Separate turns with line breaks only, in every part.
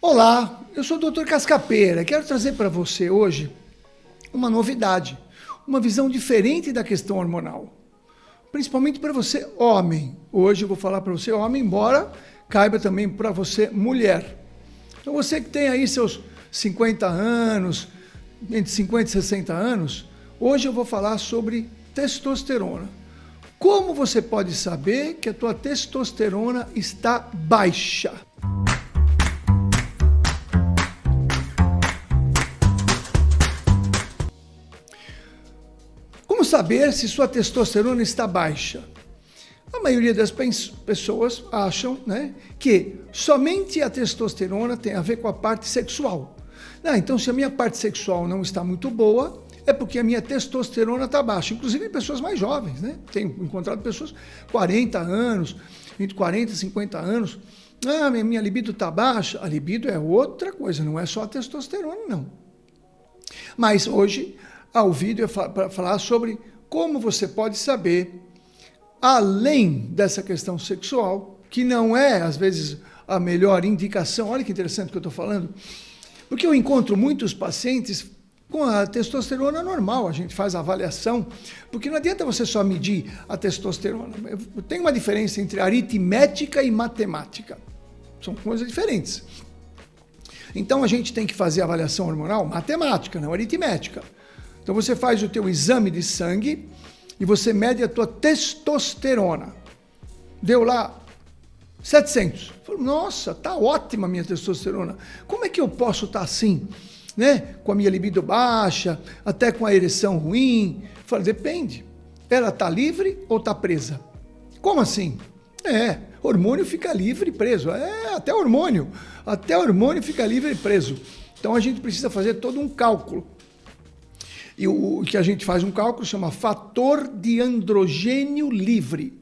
Olá, eu sou o Dr. Cascapeira. Quero trazer para você hoje uma novidade, uma visão diferente da questão hormonal, principalmente para você homem. Hoje eu vou falar para você homem, embora caiba também para você mulher. Então você que tem aí seus 50 anos, entre 50 e 60 anos, hoje eu vou falar sobre testosterona. Como você pode saber que a tua testosterona está baixa? Como saber se sua testosterona está baixa? A maioria das pessoas acham, que somente a testosterona tem a ver com a parte sexual. Então, se a minha parte sexual não está muito boa, é porque a minha testosterona está baixa. Inclusive pessoas mais jovens, Tenho encontrado pessoas 40 anos, entre 40 e 50 anos. Minha libido está baixa. A libido é outra coisa, não é só a testosterona, não. Mas hoje, o vídeo é para falar sobre como você pode saber, além dessa questão sexual, que não é, às vezes, a melhor indicação. Olha que interessante que eu estou falando. Porque eu encontro muitos pacientes com a testosterona normal, a gente faz a avaliação, porque não adianta você só medir a testosterona. Tem uma diferença entre aritmética e matemática. São coisas diferentes. Então a gente tem que fazer a avaliação hormonal matemática, não aritmética. Então você faz o teu exame de sangue e você mede a tua testosterona. Deu lá 700. Nossa, tá ótima a minha testosterona. Como é que eu posso estar assim? Com a minha libido baixa, até com a ereção ruim. Depende. Ela está livre ou está presa? Como assim? Hormônio fica livre e preso. Até hormônio fica livre e preso. Então a gente precisa fazer todo um cálculo. E o que a gente faz um cálculo chama fator de androgênio livre.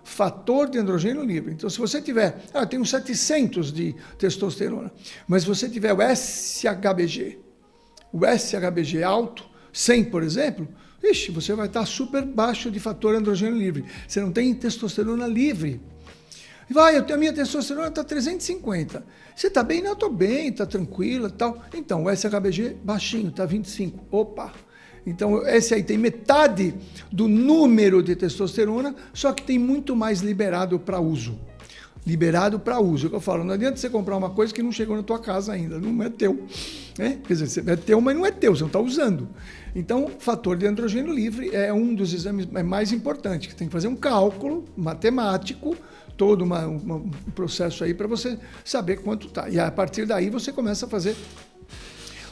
Fator de androgênio livre. Então, se você tiver, eu tenho 700 de testosterona, mas se você tiver o SHBG alto, 100, por exemplo, você vai estar super baixo de fator androgênio livre. Você não tem testosterona livre. A minha testosterona está 350. Você está bem? Não, eu estou bem, está tranquila e tal. Então, o SHBG baixinho, está 25. Opa! Então, esse aí tem metade do número de testosterona, só que tem muito mais liberado para uso. Liberado para uso. É o que eu falo, não adianta você comprar uma coisa que não chegou na tua casa ainda, não é teu. Quer dizer, é teu, mas não é teu, você não está usando. Então, fator de androgênio livre é um dos exames mais importantes, que tem que fazer um cálculo matemático, todo um processo aí para você saber quanto está. E a partir daí você começa a fazer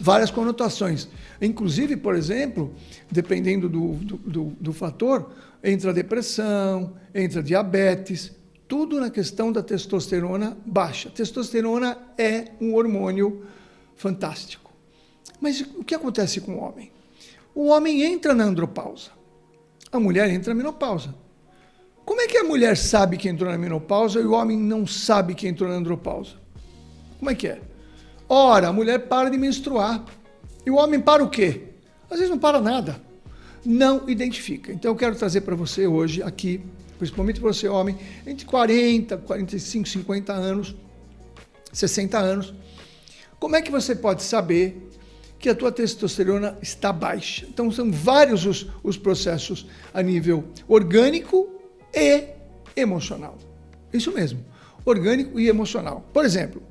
várias conotações. Inclusive, por exemplo, dependendo do fator, entra a depressão, entra a diabetes, tudo na questão da testosterona baixa. Testosterona é um hormônio fantástico. Mas o que acontece com o homem? O homem entra na andropausa, a mulher entra na menopausa. Como é que a mulher sabe que entrou na menopausa e o homem não sabe que entrou na andropausa? Como é que é? Ora, a mulher para de menstruar. E o homem para o quê? Às vezes não para nada. Não identifica. Então eu quero trazer para você hoje aqui, principalmente para você homem, entre 40, 45, 50 anos, 60 anos, como é que você pode saber que a tua testosterona está baixa? Então são vários os processos a nível orgânico e emocional. Isso mesmo, orgânico e emocional. Por exemplo,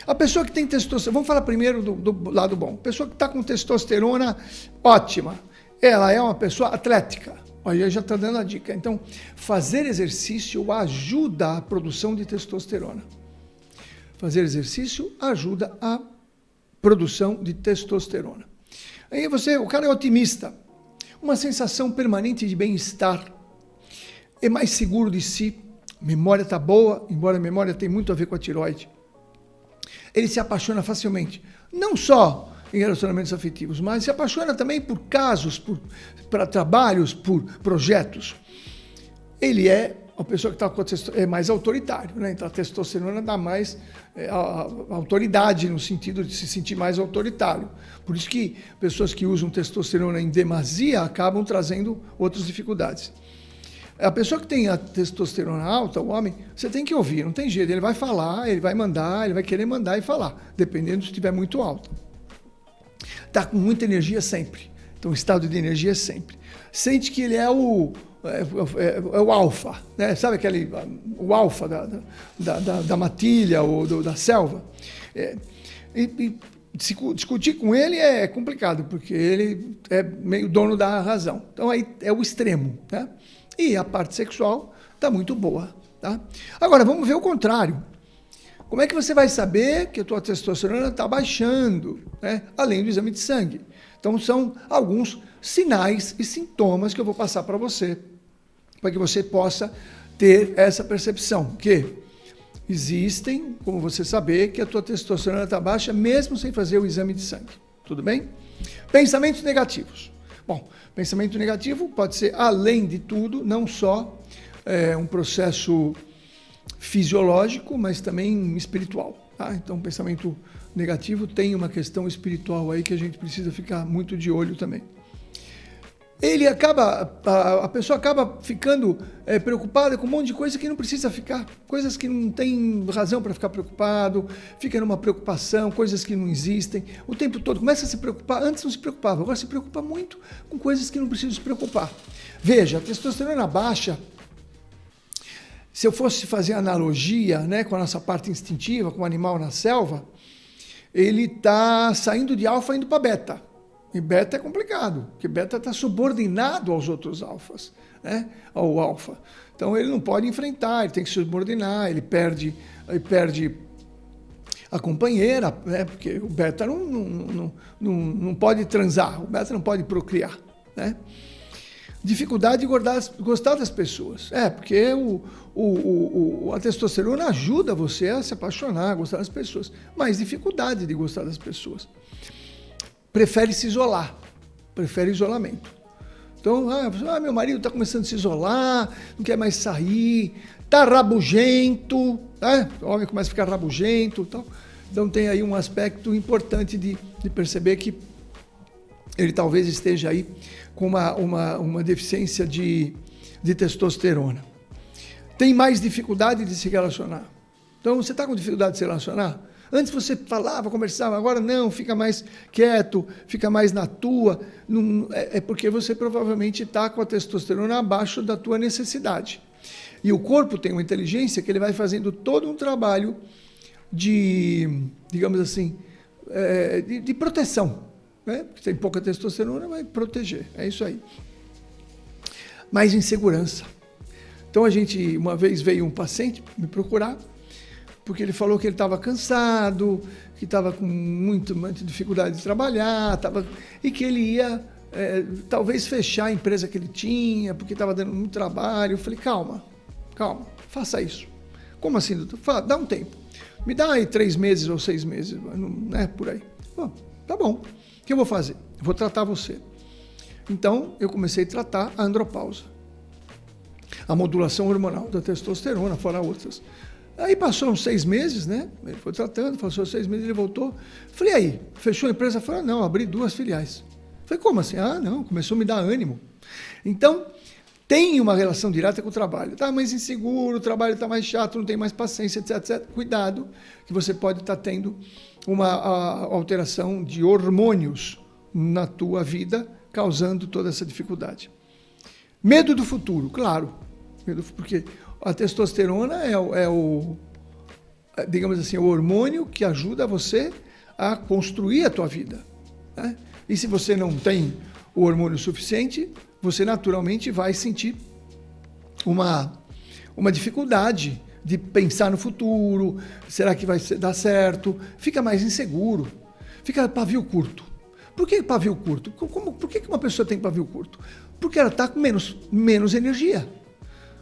a pessoa que tem testosterona, vamos falar primeiro do lado bom. A pessoa que está com testosterona ótima, ela é uma pessoa atlética. Olha, já está dando a dica. Então, fazer exercício ajuda a produção de testosterona. Fazer exercício ajuda a produção de testosterona. Aí o cara é otimista, uma sensação permanente de bem-estar, é mais seguro de si, memória está boa, embora a memória tenha muito a ver com a tireoide. Ele se apaixona facilmente, não só em relacionamentos afetivos, mas se apaixona também por casos, para trabalhos, por projetos. Ele é a pessoa que é mais autoritário, Então a testosterona dá mais autoridade, no sentido de se sentir mais autoritário. Por isso que pessoas que usam testosterona em demasia acabam trazendo outras dificuldades. A pessoa que tem a testosterona alta, o homem, você tem que ouvir, não tem jeito. Ele vai falar, ele vai mandar, ele vai querer mandar e falar, dependendo se estiver muito alto. Está com muita energia sempre. Então, estado de energia sempre. Sente que ele é o alfa, né? Sabe o alfa da matilha ou da selva? Discutir com ele é complicado, porque ele é meio dono da razão. Então, aí é o extremo, né? E a parte sexual está muito boa, tá? Agora, vamos ver o contrário. Como é que você vai saber que a tua testosterona está baixando, né? Além do exame de sangue. Então, são alguns sinais e sintomas que eu vou passar para você, para que você possa ter essa percepção, que existem, como você saber, que a tua testosterona está baixa, mesmo sem fazer o exame de sangue. Tudo bem? Pensamentos negativos. Bom, pensamento negativo pode ser, além de tudo, não só um processo fisiológico, mas também espiritual. Tá? Então, pensamento negativo tem uma questão espiritual aí que a gente precisa ficar muito de olho também. A pessoa acaba ficando preocupada com um monte de coisa que não precisa ficar, coisas que não tem razão para ficar preocupado, fica numa preocupação, coisas que não existem, o tempo todo começa a se preocupar, antes não se preocupava, agora se preocupa muito com coisas que não precisa se preocupar. Veja, a testosterona baixa, se eu fosse fazer analogia, né, com a nossa parte instintiva, com o animal na selva, ele está saindo de alfa indo para beta. E beta é complicado, porque beta está subordinado aos outros alfas, né? Ao alfa. Então ele não pode enfrentar, ele tem que se subordinar, ele perde a companheira, né? Porque o beta não pode transar, o beta não pode procriar, né? Dificuldade de gostar das pessoas. Porque a testosterona ajuda você a se apaixonar, a gostar das pessoas, mas dificuldade de gostar das pessoas. Prefere se isolar, prefere isolamento. Então, meu marido está começando a se isolar, não quer mais sair, está rabugento, né? O homem começa a ficar rabugento. Então tem aí um aspecto importante de perceber que ele talvez esteja aí com uma deficiência de testosterona. Tem mais dificuldade de se relacionar. Então, você está com dificuldade de se relacionar? Antes você falava, conversava, agora não, fica mais quieto, fica mais na tua. Não, é porque você provavelmente está com a testosterona abaixo da tua necessidade. E o corpo tem uma inteligência que ele vai fazendo todo um trabalho de, digamos assim, de proteção. Né? Porque tem pouca testosterona, vai proteger. É isso aí. Mais insegurança. Então, uma vez veio um paciente me procurar, porque ele falou que ele estava cansado, que estava com muita dificuldade de trabalhar, e que ele ia talvez fechar a empresa que ele tinha, porque estava dando muito trabalho. Eu falei, calma, faça isso. Como assim, doutor? Fala, dá um tempo. Me dá aí 3 meses ou 6 meses, não é por aí. Bom, tá bom. O que eu vou fazer? Eu vou tratar você. Então, eu comecei a tratar a andropausa. A modulação hormonal da testosterona, fora outras. Aí passou uns 6 meses, né? Ele foi tratando, passou 6 meses, ele voltou. Falei, aí, fechou a empresa? Falei, não, abri 2 filiais. Falei, como assim? Não, começou a me dar ânimo. Então, tem uma relação direta com o trabalho. Está mais inseguro, o trabalho está mais chato, não tem mais paciência, etc, etc. Cuidado, que você pode estar tendo uma alteração de hormônios na tua vida, causando toda essa dificuldade. Medo do futuro, claro. Porque a testosterona digamos assim, o hormônio que ajuda você a construir a tua vida. Né? E se você não tem o hormônio suficiente, você naturalmente vai sentir uma dificuldade de pensar no futuro, será que vai dar certo? Fica mais inseguro, fica pavio curto. Por que pavio curto? Por que uma pessoa tem pavio curto? Porque ela está com menos energia,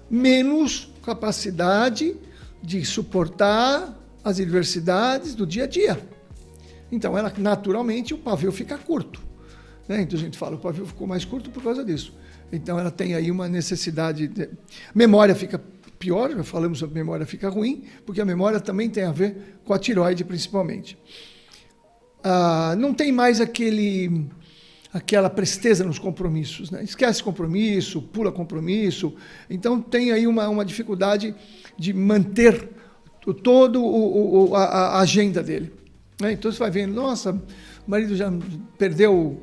menos capacidade de suportar as adversidades do dia a dia. Então, naturalmente, o pavio fica curto. Né? Então, a gente fala, o pavio ficou mais curto por causa disso. Então, ela tem aí uma necessidade... Memória fica pior, já falamos sobre memória fica ruim, porque a memória também tem a ver com a tireoide, principalmente. Não tem mais aquela presteza nos compromissos, né? Esquece compromisso, pula compromisso. Então tem aí uma dificuldade de manter toda a agenda dele, né? Então você vai vendo, nossa, o marido já perdeu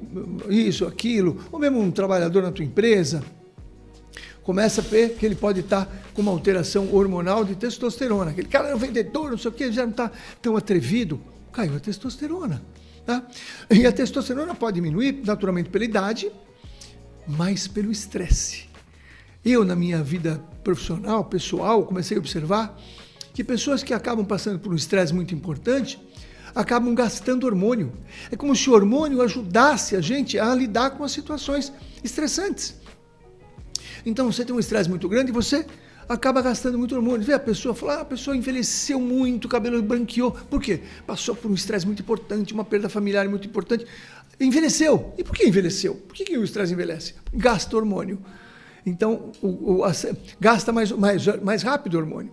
isso, aquilo, ou mesmo um trabalhador na tua empresa, começa a ver que ele pode estar com uma alteração hormonal de testosterona. Aquele cara é um vendedor, não sei o quê, já não está tão atrevido. Caiu a testosterona. Tá? E a testosterona pode diminuir, naturalmente, pela idade, mas pelo estresse. Eu, na minha vida profissional, pessoal, comecei a observar que pessoas que acabam passando por um estresse muito importante acabam gastando hormônio. É como se o hormônio ajudasse a gente a lidar com as situações estressantes. Então, você tem um estresse muito grande e você acaba gastando muito hormônio. Vê a pessoa, fala, a pessoa envelheceu muito, o cabelo branqueou. Por quê? Passou por um estresse muito importante, uma perda familiar muito importante. Envelheceu. E por que envelheceu? Por que o estresse envelhece? Gasta hormônio. Então, gasta mais rápido o hormônio,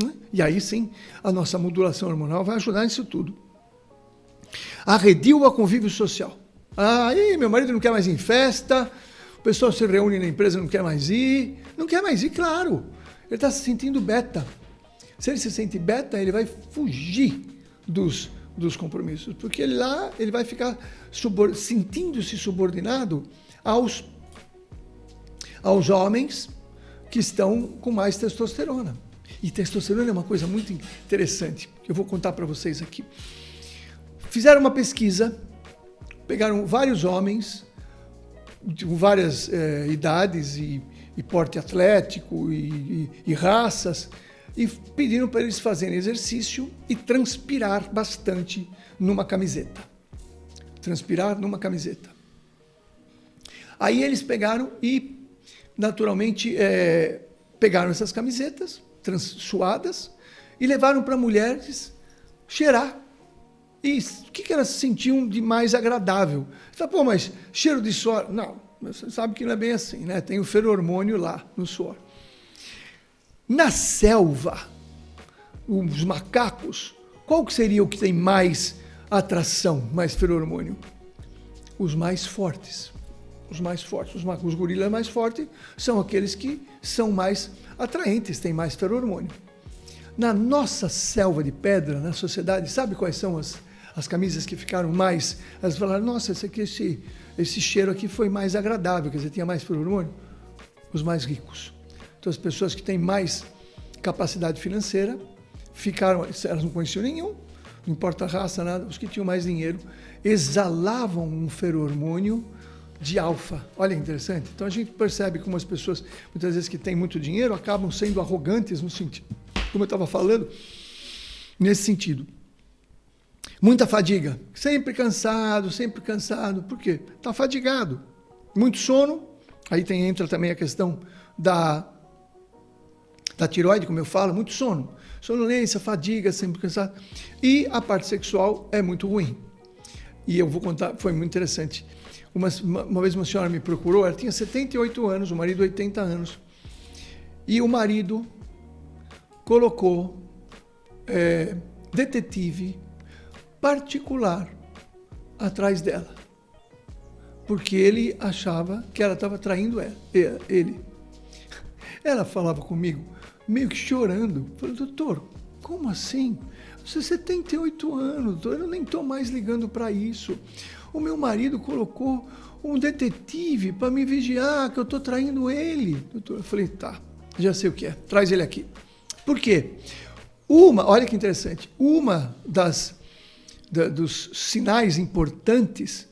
né? E aí sim, a nossa modulação hormonal vai ajudar nisso tudo. Arredio ao convívio social. Aí, meu marido não quer mais ir em festa, o pessoal se reúne na empresa, não quer mais ir. Não quer mais ir, claro. Ele está se sentindo beta. Se ele se sente beta, ele vai fugir dos compromissos, porque ele vai ficar sentindo-se subordinado aos homens que estão com mais testosterona. E testosterona é uma coisa muito interessante, que eu vou contar para vocês aqui. Fizeram uma pesquisa, pegaram vários homens de várias idades e porte atlético e raças, e pediram para eles fazerem exercício e transpirar bastante numa camiseta. Transpirar numa camiseta. Aí eles pegaram e, naturalmente, pegaram essas camisetas suadas e levaram para mulheres cheirar. E o que elas sentiam de mais agradável? Você fala, pô, mas cheiro de suor? Não, você sabe que não é bem assim, né? Tem o feromônio lá no suor. Na selva, os macacos, qual que seria o que tem mais atração, mais feromônio? Os mais fortes. Os mais fortes. Os gorilas mais fortes são aqueles que são mais atraentes, têm mais feromônio. Na nossa selva de pedra, na sociedade, sabe quais são as camisas que ficaram mais... Elas falaram, nossa, esse cheiro aqui foi mais agradável, quer dizer, tinha mais feromônio. Os mais ricos. Então, as pessoas que têm mais capacidade financeira ficaram, elas não conheciam nenhum, não importa a raça, nada, os que tinham mais dinheiro exalavam um feromônio de alfa. Olha que interessante. Então, a gente percebe como as pessoas, muitas vezes que têm muito dinheiro, acabam sendo arrogantes no sentido, como eu estava falando, nesse sentido. Muita fadiga, sempre cansado. Por quê? Está fadigado. Muito sono, aí entra também a questão da tireoide, como eu falo, muito sono. Sonolência, fadiga, sempre cansado. E a parte sexual é muito ruim. E eu vou contar, foi muito interessante. Uma vez uma senhora me procurou, ela tinha 78 anos, o marido 80 anos. E o marido colocou detetive particular atrás dela, porque ele achava que ela estava traindo ele. Ela falava comigo, meio que chorando, falou, doutor, como assim? Você 78 anos, doutor, eu nem estou mais ligando para isso. O meu marido colocou um detetive para me vigiar, que eu estou traindo ele. Doutor, eu falei, tá, já sei o que é, traz ele aqui. Por quê? Olha que interessante, dos sinais importantes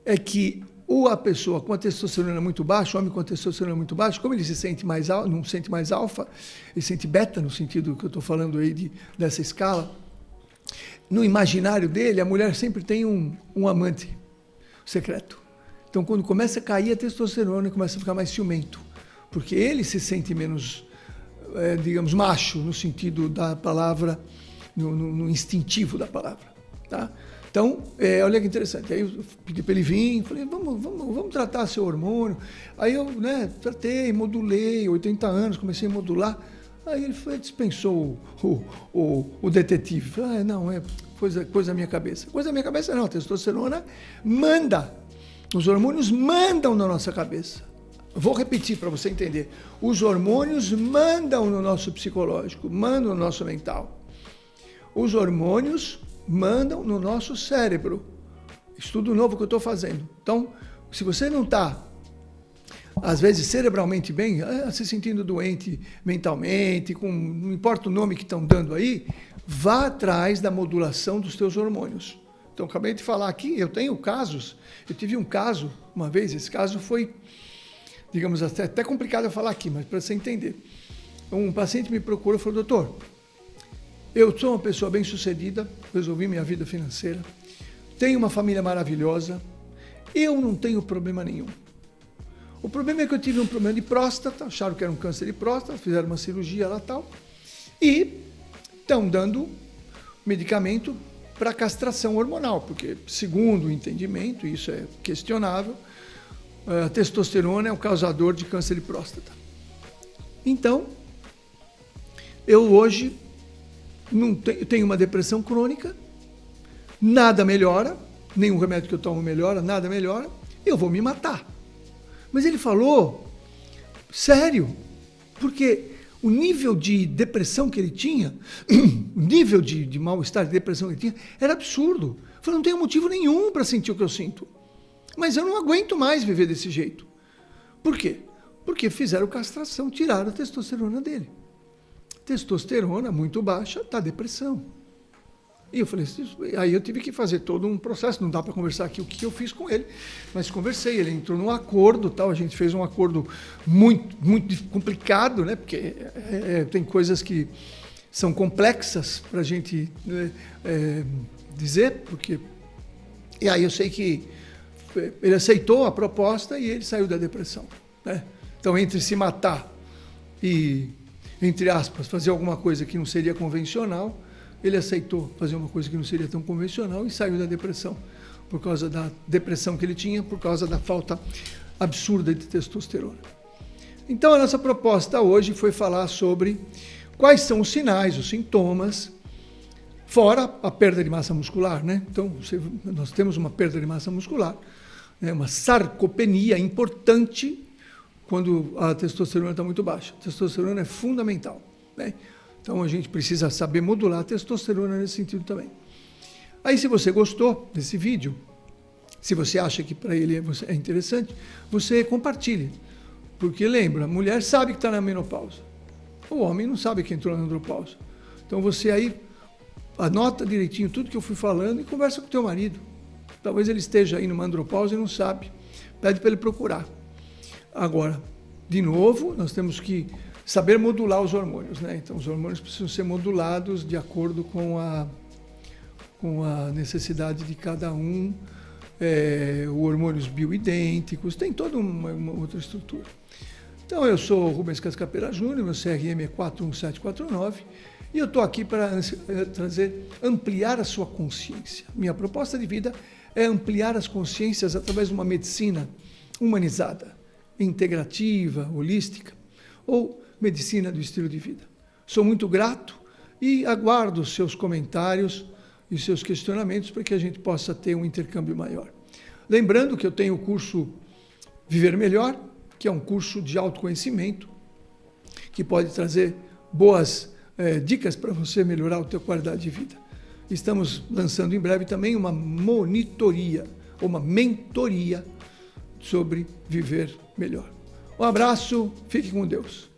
é que a pessoa com a testosterona muito baixa, o homem com a testosterona muito baixa, como ele se sente não sente mais alfa, ele sente beta, no sentido que eu estou falando aí dessa escala, no imaginário dele, a mulher sempre tem um amante secreto. Então, quando começa a cair a testosterona, ele começa a ficar mais ciumento, porque ele se sente menos, digamos, macho, no sentido da palavra, no instintivo da palavra. Tá? Então, olha que interessante. Aí eu pedi para ele vir, falei, vamos tratar seu hormônio. Aí eu tratei, modulei, 80 anos, comecei a modular. Aí ele dispensou o detetive. Falei, não, é coisa da minha cabeça. Coisa da minha cabeça não, a testosterona manda. Os hormônios mandam na nossa cabeça. Vou repetir para você entender. Os hormônios mandam no nosso psicológico, mandam no nosso mental. Os hormônios mandam no nosso cérebro. Estudo novo que eu estou fazendo. Então, se você não está, às vezes, cerebralmente bem, se sentindo doente mentalmente, não importa o nome que estão dando aí, vá atrás da modulação dos teus hormônios. Então, acabei de falar aqui, eu tenho casos, eu tive um caso, uma vez, esse caso foi, digamos, até complicado eu falar aqui, mas para você entender. Um paciente me procurou e falou, doutor, eu sou uma pessoa bem-sucedida, resolvi minha vida financeira, tenho uma família maravilhosa, eu não tenho problema nenhum. O problema é que eu tive um problema de próstata, acharam que era um câncer de próstata, fizeram uma cirurgia lá e tal, e estão dando medicamento para castração hormonal, porque, segundo o entendimento, isso é questionável, a testosterona é o causador de câncer de próstata. Então, eu hoje tenho uma depressão crônica, nada melhora, nenhum remédio que eu tomo melhora, nada melhora, eu vou me matar. Mas ele falou, sério, porque o nível de depressão que ele tinha, o nível de mal-estar, de depressão que ele tinha, era absurdo. Eu falei, não tenho motivo nenhum para sentir o que eu sinto. Mas eu não aguento mais viver desse jeito. Por quê? Porque fizeram castração, tiraram a testosterona dele. Testosterona muito baixa, dá depressão. E eu falei, aí eu tive que fazer todo um processo, não dá para conversar aqui o que eu fiz com ele, mas conversei, ele entrou num acordo, tal, a gente fez um acordo muito complicado, né, porque tem coisas que são complexas para a gente dizer, porque... E aí eu sei que ele aceitou a proposta e ele saiu da depressão, né? Então, entre se matar e, entre aspas, fazer alguma coisa que não seria convencional, ele aceitou fazer uma coisa que não seria tão convencional e saiu da depressão, por causa da depressão que ele tinha, por causa da falta absurda de testosterona. Então, a nossa proposta hoje foi falar sobre quais são os sinais, os sintomas, fora a perda de massa muscular, né? Então, nós temos uma perda de massa muscular, né? Uma sarcopenia importante quando a testosterona está muito baixa. A testosterona é fundamental, né? Então, a gente precisa saber modular a testosterona nesse sentido também. Aí, se você gostou desse vídeo, se você acha que para ele é interessante, você compartilhe. Porque, lembra, a mulher sabe que está na menopausa. O homem não sabe que entrou na andropausa. Então, você aí anota direitinho tudo que eu fui falando e conversa com o teu marido. Talvez ele esteja aí numa andropausa e não sabe. Pede para ele procurar. Agora, de novo, nós temos que saber modular os hormônios, né? Então, os hormônios precisam ser modulados de acordo com a necessidade de cada um, hormônios bioidênticos, tem toda uma outra estrutura. Então, eu sou o Rubens Cascapera Júnior, meu CRM é 41749, e eu estou aqui para ampliar a sua consciência. Minha proposta de vida é ampliar as consciências através de uma medicina humanizada, integrativa, holística, ou medicina do estilo de vida. Sou muito grato e aguardo os seus comentários e os seus questionamentos para que a gente possa ter um intercâmbio maior. Lembrando que eu tenho o curso Viver Melhor, que é um curso de autoconhecimento, que pode trazer boas dicas para você melhorar a tua qualidade de vida. Estamos lançando em breve também uma monitoria, ou uma mentoria sobre viver melhor. Um abraço, fique com Deus.